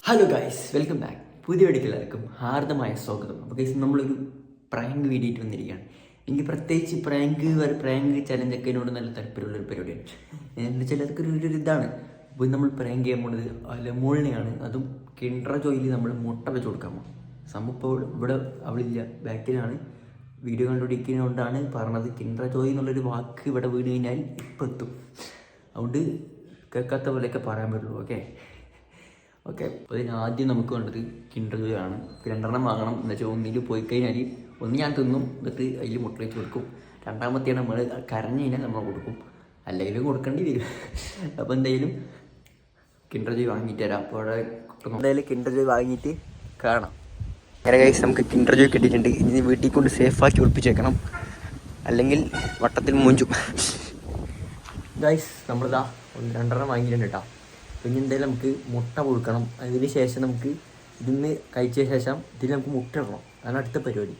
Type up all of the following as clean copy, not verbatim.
Hello guys, welcome back. പുതിയ വീഡിയോക്ക് എല്ലാവർക്കും ഹാർദമായ സ്വാഗതം. അപ്പോൾ ഗൈസ്, നമ്മളൊരു പ്രാങ്ക് വീഡിയോ ആയിട്ട് വന്നിരിക്കുകയാണ്. എനിക്ക് പ്രത്യേകിച്ച് പ്രാങ്ക് ചലഞ്ചൊക്കെ എന്നോട് നല്ല താല്പര്യമുള്ളൊരു പരിപാടിയാണ്. എന്താ വെച്ചാൽ അതൊക്കെ ഒരു ഇതാണ്. അപ്പോൾ നമ്മൾ പ്രാങ്ക് ചെയ്യാൻ പോകുന്നത് ലമോളിനെയാണ്. അതും കിൻഡർ ജോയിൽ നമ്മൾ മുട്ട വെച്ച് കൊടുക്കാൻ പോകും. സംഭവം ഇപ്പോൾ ഇവിടെ അവളില്ല, ബാക്കിലാണ്. വീഡിയോ കണ്ടുപിടിക്കുന്നതുകൊണ്ടാണ് പറഞ്ഞത്. കിൻഡർ ജോയ് എന്നുള്ളൊരു വാക്ക് ഇവിടെ വീണ് കഴിഞ്ഞാൽ ഇപ്പം എത്തും. അതുകൊണ്ട് കേൾക്കാത്ത പോലെയൊക്കെ പറയാൻ പറ്റുള്ളൂ. ഓക്കെ അതിന് ആദ്യം നമുക്ക് വേണ്ടത് കിൻഡർ ജോയ് ആണ്. 2 വാങ്ങണം. എന്ന് വെച്ചാൽ ഒന്നിൽ പോയി കഴിഞ്ഞാൽ ഒന്ന് ഞാൻ തിന്നും, എന്നിട്ട് അതിൽ മുട്ട വെച്ച് കൊടുക്കും. രണ്ടാമത്തെയാണ് നമ്മൾ കരഞ്ഞു കഴിഞ്ഞാൽ നമ്മൾ കൊടുക്കും, അല്ലെങ്കിലും കൊടുക്കേണ്ടി വരും. അപ്പോൾ എന്തായാലും കിൻഡർ ജോയ് വാങ്ങിയിട്ട് തരാം. അപ്പോൾ അവിടെ എന്തായാലും കിൻഡർ ജോയ് വാങ്ങിയിട്ട് കാണാം. അങ്ങനെ ഗൈസ്, നമുക്ക് കിൻഡർ ജോയ് കിട്ടിയിട്ടുണ്ട്. ഇനി വീട്ടിൽ കൊണ്ട് സേഫാക്കി ഒളിപ്പിച്ച് വെക്കണം, അല്ലെങ്കിൽ വട്ടത്തിൽ മൂഞ്ചും. ഗൈസ്, നമ്മളിതാ 2 വാങ്ങിയിട്ടുണ്ട് കേട്ടോ. പിന്നെ എന്തായാലും നമുക്ക് മുട്ട കൊടുക്കണം. അതിന് ശേഷം നമുക്ക് ഇതിന്ന് കഴിച്ച ശേഷം ഇതിൽ നമുക്ക് മുട്ട ഇടണം. അതാണ് അടുത്ത പരിപാടി.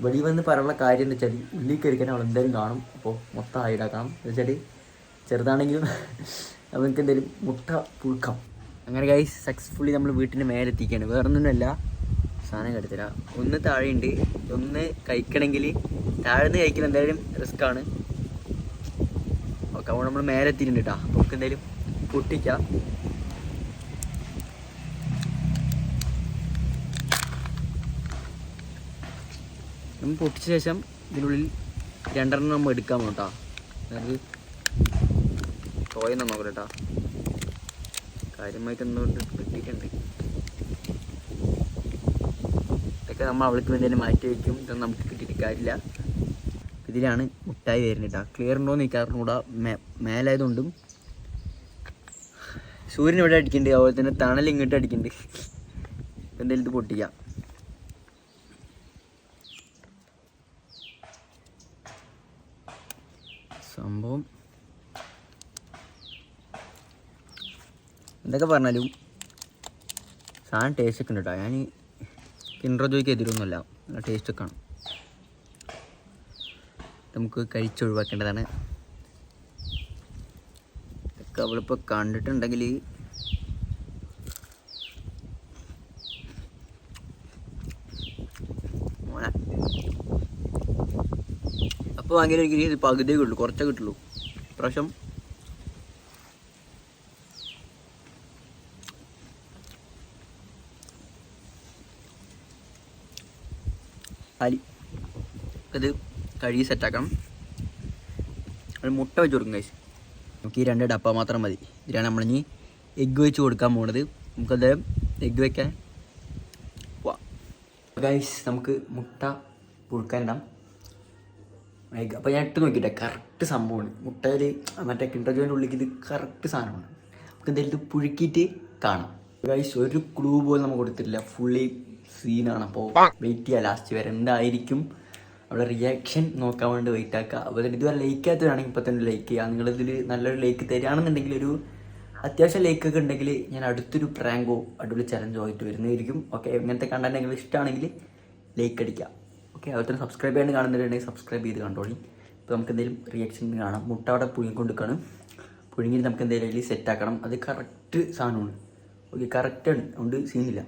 വെളി വന്ന് പറയാനുള്ള കാര്യം എന്താ വെച്ചാൽ ഉള്ളിൽ കയറിക്കാൻ അവൾ എന്തായാലും കാണും. അപ്പോൾ മൊത്തം ആയിടാക്കണം. എന്ന് വെച്ചാൽ ചെറുതാണെങ്കിലും നമുക്ക് എന്തായാലും മുട്ട പുഴുക്കാം. അങ്ങനെ ഗൈസ്, സക്സസ്ഫുള്ളി നമ്മൾ വീട്ടിൻ്റെ മേലെ എത്തിക്കുകയാണ്. വേറൊന്നുമല്ല, സാധനം കെടുത്തില്ല. ഒന്ന് താഴെയുണ്ട്. ഒന്ന് കഴിക്കണമെങ്കിൽ താഴെന്ന് കഴിക്കൽ എന്തായാലും റിസ്ക്കാണ്. ഓക്കെ, അപ്പോൾ നമ്മൾ മേലെ എത്തിയിട്ടുണ്ട് കേട്ടോ. അപ്പോൾ നമുക്ക് എന്തായാലും പൊട്ടിക്കാം. നമ്മൾ പൊട്ടിച്ച ശേഷം ഇതിനുള്ളിൽ 2 നമ്മൾ എടുക്കാൻ പോകട്ടോ. അതായത് തോയെന്ന് നോക്കട്ടെ കേട്ടോ. കാര്യമായിട്ട് എന്തുകൊണ്ട് കിട്ടിയിട്ടുണ്ട്. ഇതൊക്കെ നമ്മൾ അവൾക്ക് വേണ്ടി മാറ്റി വയ്ക്കും. ഇതൊന്നും നമുക്ക് കിട്ടിയിട്ട് കാര്യമില്ല. ഇതിലാണ് മുട്ടായി വരുന്നത് കേട്ടോ. ക്ലിയർ ഉണ്ടോ എന്ന് നിൽക്കാറുണ്ട്. കൂടെ മേലായതുകൊണ്ടും സൂര്യൻ ഇവിടെ അടിക്കുന്നുണ്ട്, അതുപോലെ തന്നെ തണൽ ഇങ്ങോട്ട് അടിക്കുന്നുണ്ട്. എന്തായാലും ഇത് പൊട്ടിക്കാം. സംഭവം എന്തൊക്കെ പറഞ്ഞാലും സാധനം ടേസ്റ്റ് ഒക്കെ ഉണ്ട് കേട്ടോ. ഞാൻ കിൻഡർ ജോയ്ക്ക് എതിരൊന്നുമല്ല, നല്ല ടേസ്റ്റൊക്കെ ആണ്. നമുക്ക് കഴിച്ചൊഴിവാക്കേണ്ടതാണ്. ഇതൊക്കെ അവളിപ്പോൾ കണ്ടിട്ടുണ്ടെങ്കിൽ മോനെ അപ്പോൾ വാങ്ങിയൊരു പകുതിയേ കിട്ടുള്ളൂ, കുറച്ചേ കിട്ടുള്ളൂ. പ്രാവശ്യം അരി ഇത് കഴുകി സെറ്റാക്കണം. അത് മുട്ട വെച്ച് കൊടുക്കും ഗൈസ്. നമുക്ക് ഈ 2 ഡപ്പ മാത്രം മതി. ഇതിലാണ് നമ്മളിനി എഗ്ഗ് വെച്ച് കൊടുക്കാൻ പോകുന്നത്. നമുക്കത് എഗ്ഗ് വെക്കാൻ പോവാം ഗൈസ്. നമുക്ക് മുട്ട പുഴുക്കാനിടാം. എഗ്ഗ് അപ്പോൾ ഞാൻ ഇട്ട് നോക്കിയിട്ടെ, കറക്റ്റ് സംഭവമാണ്. മുട്ടയിൽ മറ്റേ കിൻഡർ ജോയിൻ്റെ ഉള്ളിലേക്ക് ഇത് കറക്റ്റ് സാധനമാണ്. നമുക്ക് എന്തായാലും ഇത് പുഴുക്കിയിട്ട് കാണാം ഗൈസ്. ഒരു ക്ലൂ പോലും നമുക്ക് കൊടുത്തിട്ടില്ല, ഫുള്ളി സീനാണ്. അപ്പോൾ വെയിറ്റ് ചെയ്യാം ലാസ്റ്റ് വരെ എന്തായിരിക്കും അവിടെ റിയാക്ഷൻ നോക്കാൻ വേണ്ടി വെയിറ്റ് ആക്കുക. അപ്പോൾ തന്നെ ഇതുവരെ ലൈക്ക് ആത്തവരാണെങ്കിൽ ഇപ്പോൾ തന്നെ ലൈക്ക് ചെയ്യുക. നിങ്ങളിതിൽ നല്ലൊരു ലൈക്ക് തരികയാണെന്നുണ്ടെങ്കിൽ, ഒരു അത്യാവശ്യം ലൈക്കൊക്കെ ഉണ്ടെങ്കിൽ ഞാൻ അടുത്തൊരു പ്രാങ്കോ അടിപൊളി ചലഞ്ചോ ആയിട്ട് വരുന്നതായിരിക്കും. ഓക്കെ, ഇങ്ങനത്തെ കണ്ടന്റ് നിങ്ങൾ ഇഷ്ടമാണെങ്കിൽ ലൈക്ക് അടിക്കുക. ഓക്കെ, അതുപോലെ തന്നെ സബ്സ്ക്രൈബ് ചെയ്യാൻ കാണുന്നവരുണ്ടെങ്കിൽ സബ്സ്ക്രൈബ് ചെയ്ത് കണ്ടോളി. ഇപ്പോൾ നമുക്ക് എന്തെങ്കിലും റിയാക്ഷൻ കാണാം. മുട്ട അവിടെ പുഴുങ്ങിക്കൊണ്ടിരിക്കുകയാണ്. പുഴുങ്ങിയിട്ട് നമുക്ക് എന്തെങ്കിലും അതിൽ സെറ്റാക്കണം. അത് കറക്റ്റ് സാധനമാണ്. ഓക്കെ, കറക്റ്റാണ്, അതുകൊണ്ട് സീനില്ല.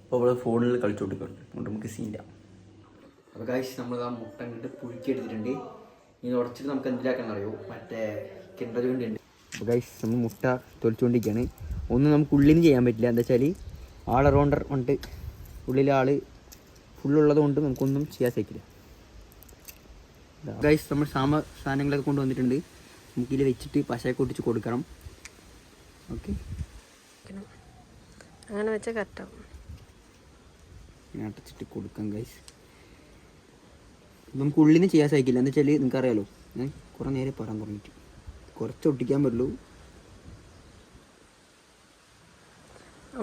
അപ്പോൾ അവൾ ഫോണിൽ കളിച്ചു കൊടുക്കണം, അതുകൊണ്ട് നമുക്ക് സീനില്ല. അപ്പോൾ ഗൈസ്, നമ്മൾ ആ മുട്ട ഇങ്ങോട്ട് പുഴുക്കി എടുത്തിട്ടുണ്ട്. ഇനി ഉടച്ചിട്ട് നമുക്ക് എന്തിലാക്കാൻ അറിയോ, മറ്റേ കിൻഡർ ജോയിൻ്റെ ഉണ്ട്. അപ്പോൾ ഗൈസ്, നമ്മൾ മുട്ട തൊലിച്ചുകൊണ്ടിരിക്കുകയാണ്. ഒന്നും നമുക്ക് ഉള്ളിൽ ചെയ്യാൻ പറ്റില്ല. എന്താ വെച്ചാൽ ആളറൗണ്ടർ കൊണ്ട് ഉള്ളിലെ ആൾ ഫുള്ളുള്ളത് കൊണ്ട് നമുക്കൊന്നും ചെയ്യാൻ സാധിക്കില്ല. ഗൈസ്, നമ്മൾ സാധനങ്ങളൊക്കെ കൊണ്ടുവന്നിട്ടുണ്ട്. നമുക്കിതിൽ വെച്ചിട്ട് പശയൊക്കെ ഒട്ടിച്ച് കൊടുക്കണം. ഓക്കെ, അങ്ങനെ വെച്ചാൽ കറക്റ്റാവും. അടച്ചിട്ട് കൊടുക്കാം ഗൈസ്. നമുക്ക് ഉള്ളിൽ നിന്ന് ചെയ്യാൻ സാധിക്കില്ല. എന്താ വെച്ചാൽ നിങ്ങൾക്കറിയാലോ, ഞാൻ കുറേ നേരം പറയാൻ തുടങ്ങിയിട്ട് കുറച്ച് ഒട്ടിക്കാൻ പറ്റുള്ളൂ.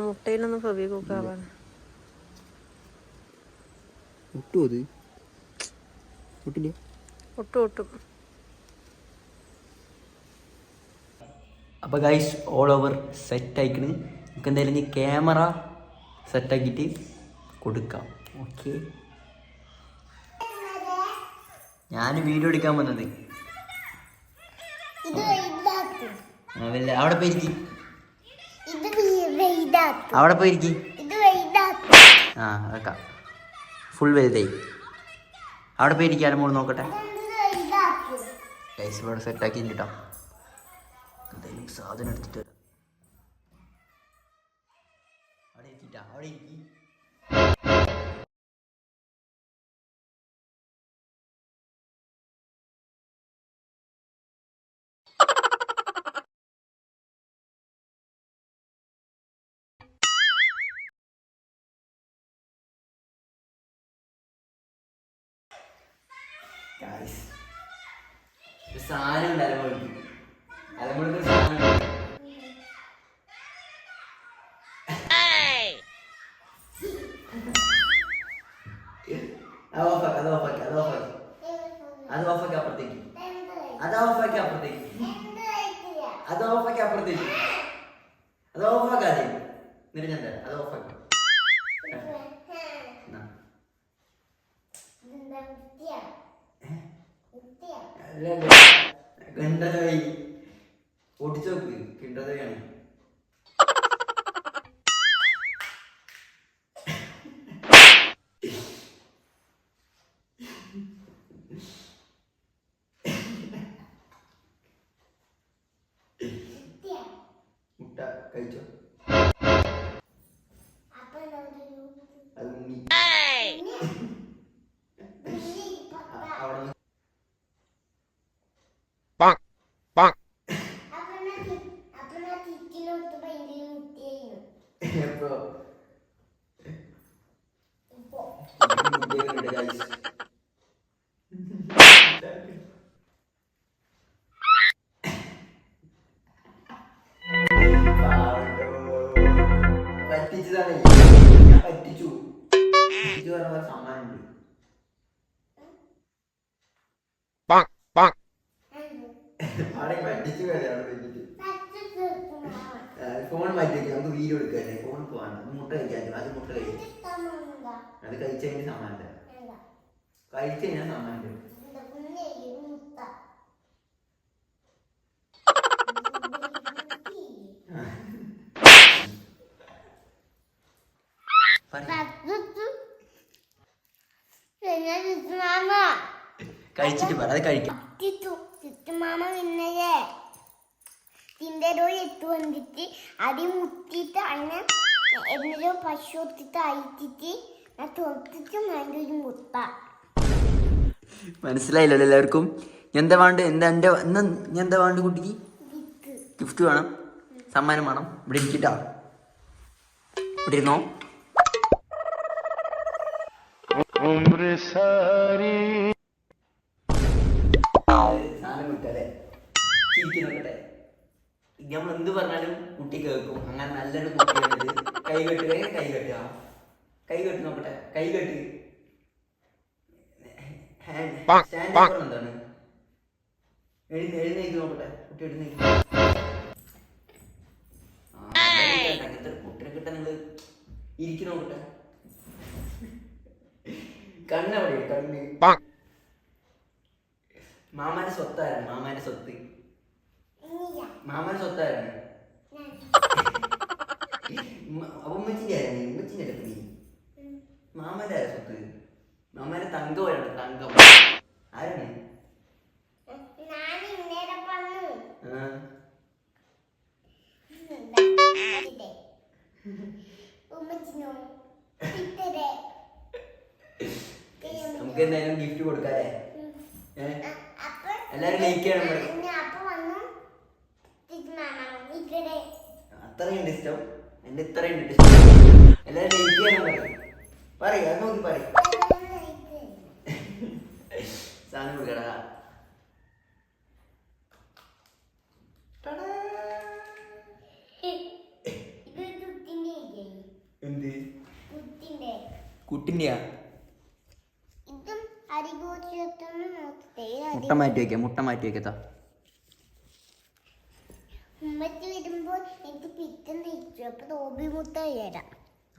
മുട്ടയിലൊന്നും ഫെവിക്വിക്കാവാൻ ഒട്ടും അത് ഒട്ടില്ല, ഒട്ടും. അപ്പോൾ ഗൈസ്, ഓൾ ഓവർ സെറ്റ് ആയിക്കണ്. നമുക്ക് എന്തായാലും ഈ ക്യാമറ സെറ്റാക്കിയിട്ട് കൊടുക്കാം. ഓക്കെ, ഞാൻ വീഡിയോ എടുക്കാൻ വന്നത്. അവിടെ പോയിരിക്കും, ഇത് വലുതാക്കും. അവിടെ പോയിരിക്കും. ഇത് വലുതാക്കും. ആ വെക്കാം, ഫുൾ വലുതായി. അവിടെ പോയിരിക്കാലും മോള് നോക്കട്ടെ. ഇതെന്ത് വലുതാക്കും? ഗൈസ് ഇവിടെ സെറ്റാക്കി കേട്ടോ. എന്തായാലും സാധനം എടുത്തിട്ട് വരാം. അവിടെ ഇരിക്കിട്ടാ, അവിടെ ഇരിക്കും. സാധനം ഉണ്ട് അലമുഴക്ക്, അലമുഴക്ക് സാധനം ഉണ്ട്. അത് ഓഫാക്കി, അത് ഓഫാക്കി, അത് ഓഫാക്കി, അത് ഓഫാക്കി അപ്പുറത്തേക്ക്, അത് ഓഫാക്കി അപ്പുറത്തേക്ക്, അത് ഓഫാക്കി അപ്പുറത്തേക്ക്, അത് ഓഫാക്കാതെ നിരഞ്ഞ അത് ഓഫാക്കി. ഗണ്ടതവി പൊടിച്ചു നോക്ക്, കിണ്ടതവിയാണ്. മുട്ട കഴിച്ചോ? അത് മുങ്ങി അവിടെ എപ്പോ പറ്റിച്ചതാണ്, ഞാൻ പറ്റിച്ചു. പറ്റിച്ചു പറഞ്ഞ സമ്മാനമുണ്ട്. അവിടെ പറ്റിച്ചു കളിയാണ് പറ്റിച്ചു. ഫോൺ മാറ്റി വെക്കാം, നമുക്ക് വീഡിയോ എടുക്കാല്ലേ. ഫോൺ പോവാണ്, മുട്ട കഴിക്കാൻ. അത് മുട്ട കഴിച്ചു, അത് കഴിച്ചതിന് സമ്മാനം തരാം. കഴിച്ചതിന് സമ്മാനം തരും. കഴിച്ചിട്ട് പറ, അത് കഴിക്കാം. മാമ പിന്നേ തിൻ്റെ എത്തു വന്നിട്ട് അടി മുത്തിയിട്ട് അതിനെ എന്നൊരു പശു ഒത്തിട്ട് അയച്ചിട്ട് ഞാൻ തൊട്ടിട്ട് അതിൻ്റെ ഒരു മുട്ട. മനസ്സിലായില്ലല്ലോ എല്ലാവർക്കും? എന്താ വേണ്ട? എന്താ എൻ്റെ ഞാൻ എന്താ വേണ്ട കുട്ടിക്ക്? ഗിഫ്റ്റ് വേണം, സമ്മാനം വേണം. ഇവിടെ ഇരിക്കട്ടാ, ഇവിടെ ഇരുന്നോ. സാധനം കിട്ടല്ലേ, ചിരിക്കുന്നോട്ടെ. നമ്മൾ എന്ത് പറഞ്ഞാലും കുട്ടി കേൾക്കും. അങ്ങനെ നല്ലൊരു കുട്ടിയാണിത്. കൈ കെട്ടുക, കൈ കെട്ടുക, കൈ കെട്ടി നോക്കട്ടെ, കൈ കെട്ടി. സ്റ്റാൻഡ് എന്താണ്? എഴുന്നേക്ക് നോക്കട്ടെ, കുട്ടി എഴുന്നേക്ക്. അങ്ങനത്തെ കുട്ടിനെ കിട്ടാൻ നിങ്ങൾ ഇരിക്കും നോക്കട്ടെ. കണ്ണെവിടെ? കണ്ണ്. മാമാന്റെ സ്വത്തായിരുന്നു, മാമാന്റെ സ്വത്ത്. മാമാന്റെ സ്വത്തായിരുന്നു. അപ്പൊ ഉമ്മച്ചിന്റെ ആയിരുന്നു, ഉമ്മച്ചിന്റെ അല്ലേ നീ? മാമാന്റെ ആരാ സ്വത്ത്? മാമാന്റെ തങ്കമാണ്, തങ്കം. ആരാണ്? നമുക്ക് എന്തായാലും ഗിഫ്റ്റ് കൊടുക്കാല്ലേ? എല്ലാരും ലൈക്ക് ചെയ്യണം. അത്രയുണ്ട് ഇഷ്ടം, എന്റെ ഇത്രയുണ്ട് ഇഷ്ടം. എല്ലാരും ലൈക്ക് ചെയ്യണം. പറയും, അത് നോക്കി പറയും. സാധനം കൊടുക്കടാ. എന്ത് കുട്ടിന്റെയാ? മുട്ട മാറ്റി വെക്കാം, മുട്ട മാറ്റി വെക്കത്താ.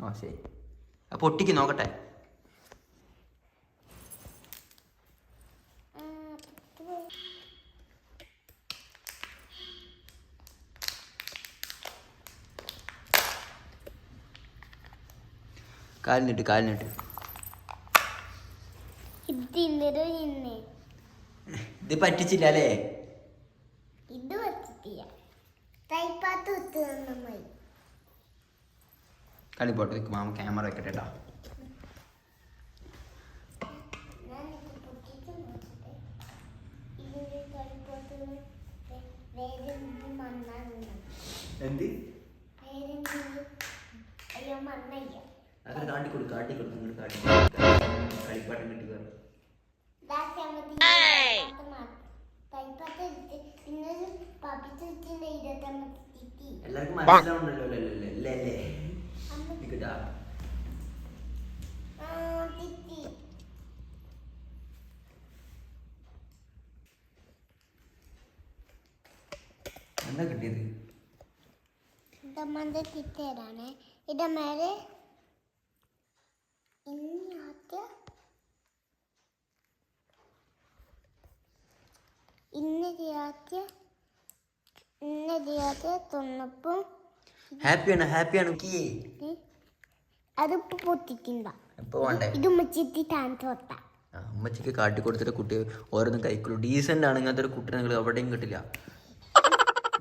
ഓ ശരി, അപ്പൊ ഒട്ടിക്ക് നോക്കട്ടെ. കാലിനിട്ട് ഇത് തിന്നരോ ഇന്നേ ഇത് പറ്റിച്ചില്ല അല്ലേ? ഇത് വെച്ചിട്ടില്ല. തൈപ്പാത്ത് വിത്ത് നന്നായി. കളിപ്പോട്ടെ, മാമ ക്യാമറ വെക്കട്ടെ കേട്ടോ. എന്ത് അയ്യോ മണ്ണയ്യ അങ്ങനെ കാട്ടിക്കൊടുക്കും കളിപ്പാട്ടം കിട്ടി വേറെ എല്ലാവർക്കും മനസ്സിലാവുണ്ടല്ലോ അല്ലേ? നിക്കട്ടാ. എന്താ കിട്ടിയത്? ഇതമ്മന്റെ തിറ്റേരാണ്. ഇതമ്മേലെ ഇന്നതിയാത്ത തൊണ്ണപ്പം ഹാപ്പിയാണ് അതിപ്പോ പൊട്ടിട്ടുണ്ട. ഇപ്പൊ വേണ്ടേ? ഇത് മുച്ചിട്ട് താഴ്ത്തോട്ട അമ്മച്ചിക്ക് കാട്ടി കൊടുത്തിട്ട് കുട്ടി ഓരോന്നും കഴിക്കുള്ളൂ. ഡീസന്റ് ആണ്. ഇങ്ങനത്തെ ഒരു കുട്ടിനെ നിങ്ങൾ എവിടെയും കിട്ടില്ല.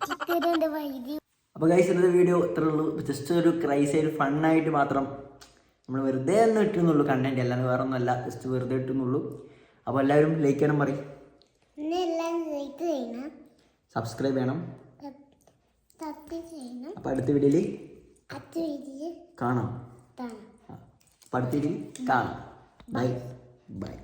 ചിത്തരന്റെ വൈദ്യ. അപ്പോൾ ഗൈസ്, ഇന്നത്തെ വീഡിയോ ഇത്രേ ഉള്ളൂ. ജസ്റ്റ് ഒരു ക്രൈസ് ഒരു ഫണ്ണായിട്ട് മാത്രം നമ്മൾ വെറുതെ ഒന്ന് ഇട്ടുന്നുള്ളൂ. കണ്ടന്റ് അല്ലാതെ വേറെ ഒന്നുമല്ല, ജസ്റ്റ് വെറുതെ ഇട്ടുന്നുള്ളൂ. അപ്പോൾ എല്ലാവരും ലൈക്ക് ചെയ്യണം, പറയും സബ്സ്ക്രൈബ് ചെയ്യണം. അപ്പോൾ അടുത്ത വീഡിയോയിൽ കാണാം. ബൈ.